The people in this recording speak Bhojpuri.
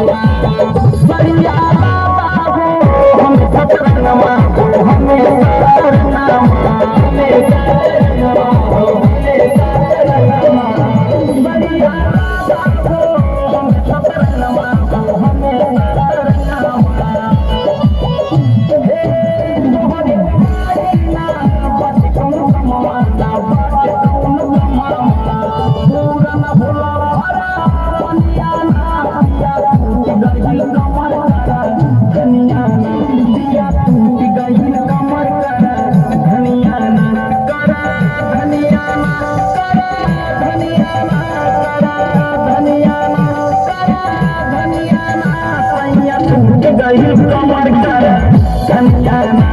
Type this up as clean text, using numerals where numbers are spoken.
बढ़िया दादा हो हम सतरंगवा हो हमें सतरंगवा हमें सतरंगवा हो हमें सतरंगवा बढ़िया दादा हो हम सतरंगवा हो हमें सतरंगवा हे मोहरे मायना बच कम कमवाना बच कम कमवाना पूरा न भुला हरा बनिया ना दिया टूट गई कमर करा धनिया ना दिया टूट गई कमर करा धनिया ना करा धनिया ना करा धनिया ना करा धनिया ना करा धनिया ना सैया टूट गई कमर करा धनिया ना